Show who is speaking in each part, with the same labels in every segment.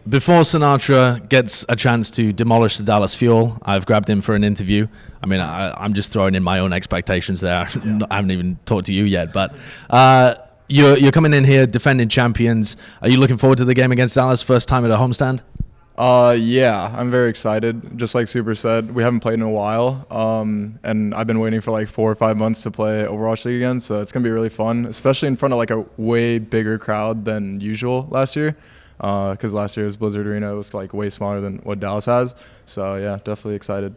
Speaker 1: Before Sinatraa gets a chance to demolish the Dallas Fuel, I've grabbed him for an interview. I mean, I'm just throwing in my own expectations there. I haven't even talked to you yet, but you're coming in here defending champions. Are you looking forward to the game against Dallas? First time at a homestand?
Speaker 2: Yeah, I'm very excited. Just like Super said, we haven't played in a while, and I've been waiting for like 4 or 5 months to play Overwatch League again, so it's going to be really fun, especially in front of like a way bigger crowd than usual last year. Because last year's Blizzard Arena was like way smaller than what Dallas has. So yeah, definitely excited.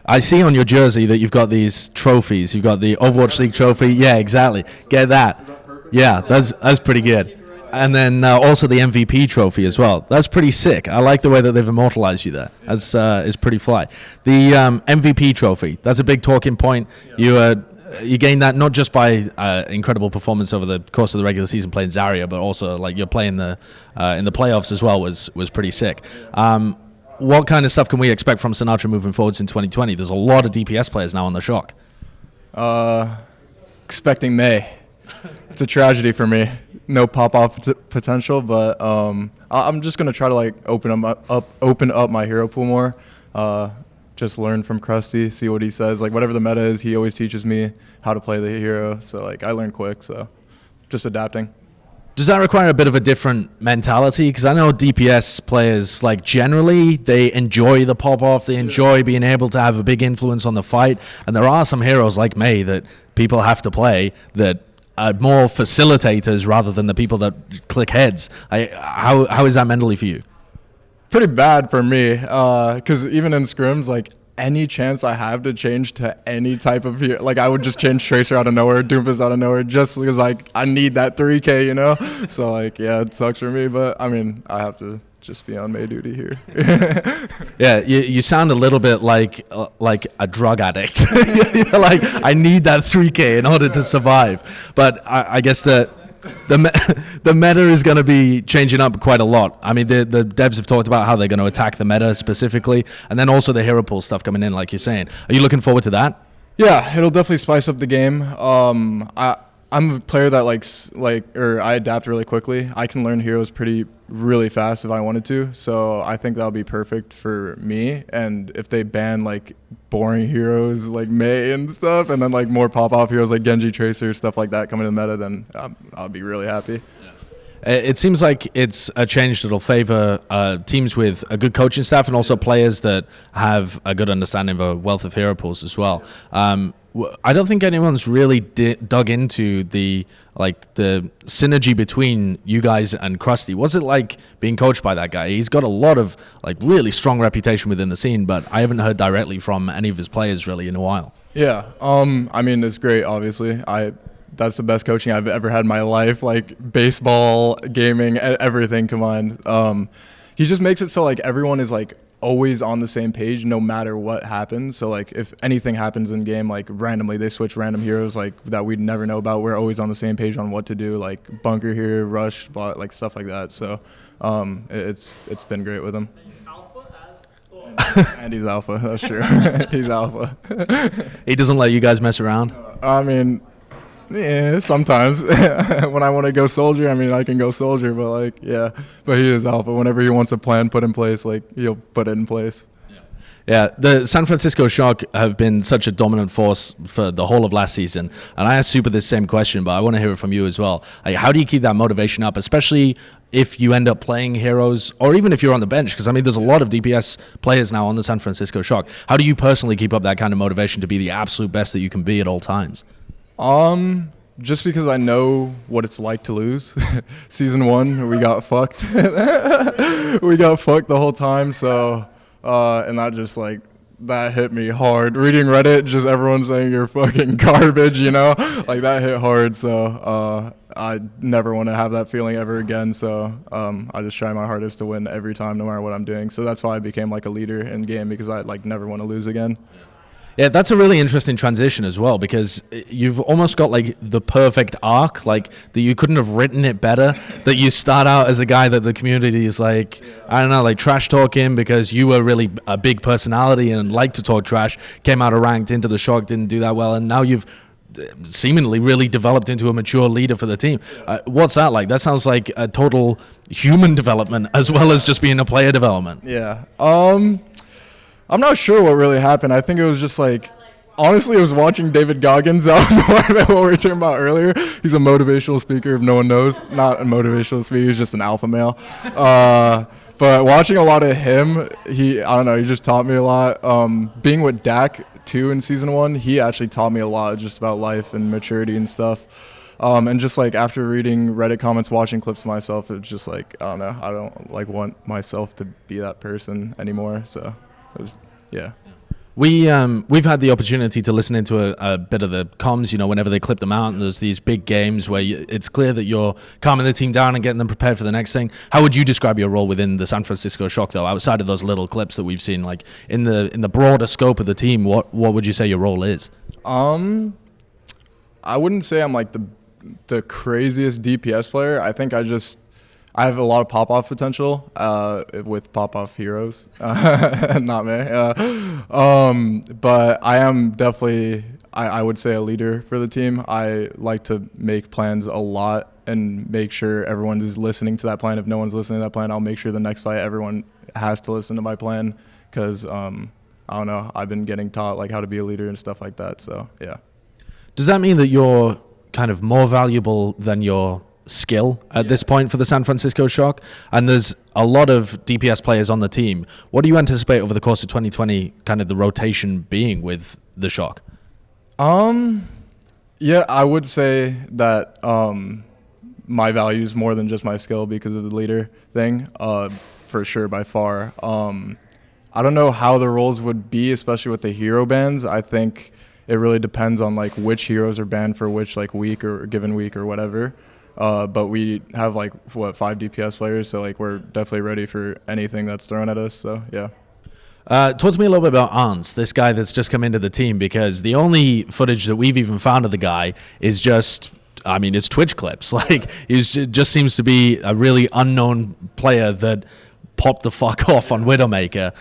Speaker 1: I see on your jersey that you've got these trophies. You've got the Overwatch League trophy. Yeah, exactly. Get that. Yeah, that's pretty good. And then also the MVP trophy as well. That's pretty sick. I like the way that they've immortalized you there. That's is pretty fly. The MVP trophy. That's a big talking point. You gained that not just by incredible performance over the course of the regular season playing Zarya, but also like you're playing the in the playoffs as well was pretty sick. What kind of stuff can we expect from Sinatraa moving forwards in 2020? There's a lot of DPS players now on the Shock.
Speaker 2: Expecting May. It's a tragedy for me. No pop-off potential, but I'm just gonna try to like open up my hero pool more. Just learn from Crusty, see what he says. Like whatever the meta is, he always teaches me how to play the hero. So like I learn quick. So just adapting.
Speaker 1: Does that require a bit of a different mentality? Because I know DPS players, like generally, they enjoy the pop-off. They enjoy being able to have a big influence on the fight. And there are some heroes like May that people have to play that are more facilitators rather than the people that click heads. How is that mentally for you?
Speaker 2: Pretty bad for me, because even in scrims, like any chance I have to change to any type of hero, like I would just change Tracer out of nowhere, Doomfist out of nowhere, just because like I need that 3K, you know. So like yeah, it sucks for me, but I mean I have to just be on May duty here.
Speaker 1: Yeah, you sound a little bit like a drug addict. You're like I need that 3K in order to survive, but I guess that. The meta is going to be changing up quite a lot. I mean, the devs have talked about how they're going to attack the meta specifically, and then also the hero pool stuff coming in, like you're saying. Are you looking forward to that?
Speaker 2: Yeah, it'll definitely spice up the game. I'm a player that I adapt really quickly. I can learn heroes really fast if I wanted to. So I think that'll be perfect for me. And if they ban like boring heroes like May and stuff, and then like more pop-off heroes like Genji, Tracer, stuff like that coming to the meta, then I'll be really happy.
Speaker 1: It seems like it's a change that'll favor teams with a good coaching staff and also players that have a good understanding of a wealth of hero pools as well. I don't think anyone's really dug into the synergy between you guys and Crusty. What's it like being coached by that guy? He's got a lot of like really strong reputation within the scene, but I haven't heard directly from any of his players really in a while.
Speaker 2: Yeah, I mean it's great. Obviously, that's the best coaching I've ever had in my life. Like baseball, gaming, everything combined. He just makes it so like everyone is like always on the same page no matter what happens. So like if anything happens in game, like randomly they switch random heroes like that we'd never know about, we're always on the same page on what to do, like bunker here, rush, bot, like stuff like that. So it's been great with him. And he's alpha, that's true. He's alpha.
Speaker 1: He doesn't let you guys mess around?
Speaker 2: I mean, yeah, sometimes. When I want to go soldier, I mean, I can go soldier, but like, yeah. But he is alpha. Whenever he wants a plan put in place, like, he'll put it in place.
Speaker 1: Yeah, the San Francisco Shock have been such a dominant force for the whole of last season. And I asked Super this same question, but I want to hear it from you as well. Like, how do you keep that motivation up, especially if you end up playing heroes, or even if you're on the bench? Because, I mean, there's a lot of DPS players now on the San Francisco Shock. How do you personally keep up that kind of motivation to be the absolute best that you can be at all times?
Speaker 2: Just because I know what it's like to lose. Season 1, we got fucked. We got fucked the whole time, so, and that just like, that hit me hard. Reading Reddit, just everyone saying you're fucking garbage, you know? Like that hit hard, so I never want to have that feeling ever again, so I just try my hardest to win every time, no matter what I'm doing. So that's why I became like a leader in game, because I like never want to lose again.
Speaker 1: Yeah, that's a really interesting transition as well, because you've almost got like the perfect arc, like that you couldn't have written it better, that you start out as a guy that the community is like, I don't know, like trash talking because you were really a big personality and liked to talk trash, came out of ranked into the Shock, didn't do that well, and now you've seemingly really developed into a mature leader for the team. What's that like? That sounds like a total human development as well as just being a player development.
Speaker 2: Yeah. I'm not sure what really happened. I think it was just like, honestly, it was watching David Goggins. That was what we were talking about earlier. He's a motivational speaker, if no one knows. Not a motivational speaker, he's just an alpha male. But watching a lot of him, I don't know, he just taught me a lot. Being with Dak, too, in Season 1, he actually taught me a lot just about life and maturity and stuff. And just, like, after reading Reddit comments, watching clips of myself, it's just, like, I don't know, I don't, like, want myself to be that person anymore. So, it was, yeah.
Speaker 1: We've had the opportunity to listen into a bit of the comms, whenever they clip them out, and there's these big games where it's clear that you're calming the team down and getting them prepared for the next thing. How would you describe your role within the San Francisco Shock, though, outside of those little clips that we've seen? Like in the broader scope of the team, what would you say your role is?
Speaker 2: I wouldn't say I'm like the craziest DPS player. I think I have a lot of pop-off potential with pop-off heroes, not me. But I am definitely, I would say, a leader for the team. I like to make plans a lot and make sure everyone is listening to that plan. If no one's listening to that plan, I'll make sure the next fight everyone has to listen to my plan because, I don't know, I've been getting taught like how to be a leader and stuff like that. So, yeah.
Speaker 1: Does that mean that you're kind of more valuable than your skill at this point for the San Francisco Shock? And there's a lot of DPS players on the team. What do you anticipate over the course of 2020 kind of the rotation being with the Shock?
Speaker 2: Yeah, I would say that my value is more than just my skill because of the leader thing, for sure, by far. I don't know how the roles would be, especially with the hero bans. I think it really depends on like which heroes are banned for which like week or given week or whatever. But we have like 5 DPS players, so like we're definitely ready for anything that's thrown at us. So yeah.
Speaker 1: Talk to me a little bit about Arns, this guy that's just come into the team, because the only footage that we've even found of the guy is just, it's Twitch clips. Like just seems to be a really unknown player that popped the fuck off on Widowmaker.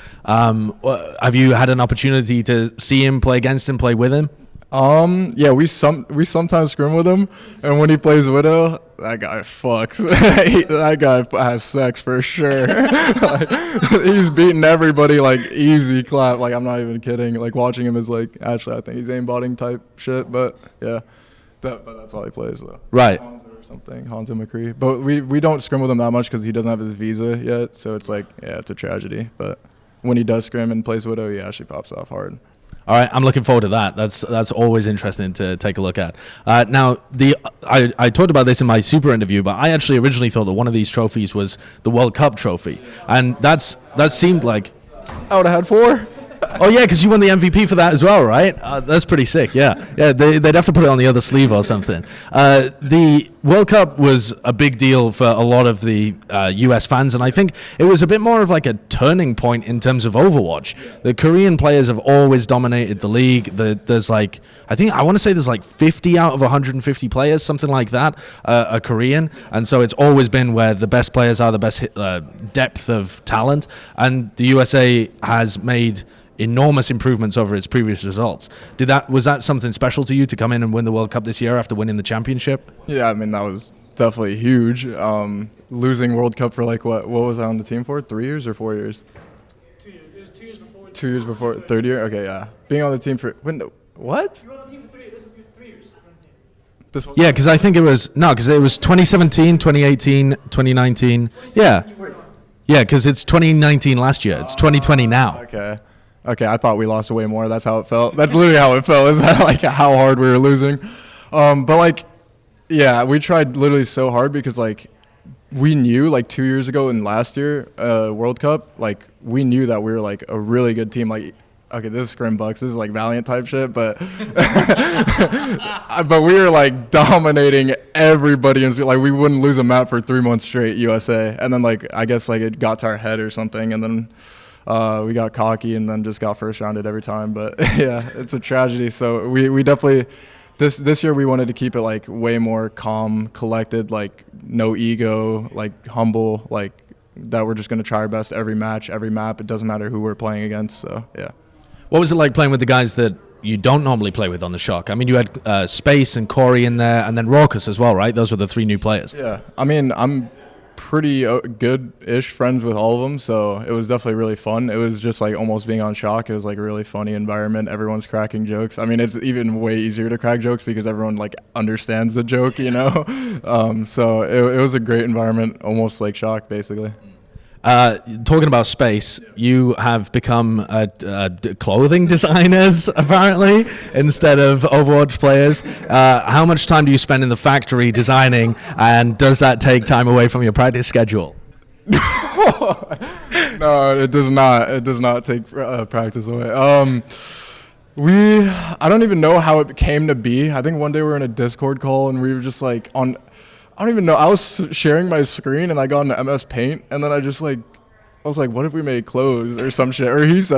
Speaker 1: Have you had an opportunity to see him, play against him, play with him?
Speaker 2: Yeah, we sometimes scrim with him, and when he plays Widow, that guy fucks. That guy has sex for sure. Like, he's beating everybody like easy clap. Like I'm not even kidding. Like watching him is like actually I think he's aimbotting type shit, but yeah, but that's all he plays though.
Speaker 1: Right.
Speaker 2: Hanzo or something, Hanzo McCree. But we don't scrim with him that much because he doesn't have his visa yet, so it's like it's a tragedy. But when he does scrim and plays Widow, he actually pops off hard.
Speaker 1: All right, I'm looking forward to that. That's always interesting to take a look at. Now, I talked about this in my Super interview, but I actually originally thought that one of these trophies was the World Cup trophy, and that seemed like
Speaker 2: I would have had 4.
Speaker 1: Oh yeah, because you won the MVP for that as well, right? That's pretty sick. Yeah. They'd have to put it on the other sleeve or something. The World Cup was a big deal for a lot of the US fans, and I think it was a bit more of like a turning point in terms of Overwatch. The Korean players have always dominated the league. There's like, I want to say there's like 50 out of 150 players, something like that, are Korean, and so it's always been where the best players are, the best depth of talent, and the USA has made enormous improvements over its previous results. Was that something special to you to come in and win the World Cup this year after winning the championship?
Speaker 2: Yeah, that was definitely huge. Losing World Cup for like what was I on the team for? 3 years or 4 years?
Speaker 3: 2 years. It was 2 years before.
Speaker 2: 2 years before, third year. Okay, yeah. Being on the team for what?
Speaker 3: You were on the team for 3 years. This will be 3 years.
Speaker 2: This one?
Speaker 1: Yeah, because I think it was 2017, 2018, 2019. Yeah, because it's 2019 last year. It's 2020 now.
Speaker 2: Okay, I thought we lost way more. That's how it felt. That's literally how it felt. Is that like how hard we were losing? But like, yeah, we tried literally so hard because like we knew like 2 years ago and last year World Cup, like we knew that we were like a really good team. Like, okay, this is Scrim Bucks. This is like Valiant type shit, but but we were like dominating everybody, and like we wouldn't lose a map for 3 months straight, USA. And then like I guess like it got to our head or something, and then we got cocky and then just got first rounded every time. But yeah, it's a tragedy. So we definitely this year we wanted to keep it like way more calm, collected, like no ego, like humble, like that we're just gonna try our best every match, every map. It doesn't matter who we're playing against. So yeah.
Speaker 1: What was it like playing with the guys that you don't normally play with on the Shock. I mean, you had Space and Corey in there, and then Raucus as well, right? Those were the 3 new players.
Speaker 2: Yeah, I mean, I'm pretty good-ish friends with all of them, so it was definitely really fun. It was just like almost being on Shock. It was like a really funny environment. Everyone's cracking jokes. I mean, it's even way easier to crack jokes because everyone like understands the joke, you know. So it was a great environment, almost like Shock, basically.
Speaker 1: Talking about Space, you have become clothing designers, apparently, instead of Overwatch players. How much time do you spend in the factory designing, and does that take time away from your practice schedule?
Speaker 2: No, it does not. It does not take practice away. I don't even know how it came to be. I think one day we were in a Discord call, and we were just like I don't even know. I was sharing my screen and I got into MS Paint, and then I was like, what if we made clothes or some shit? Or he said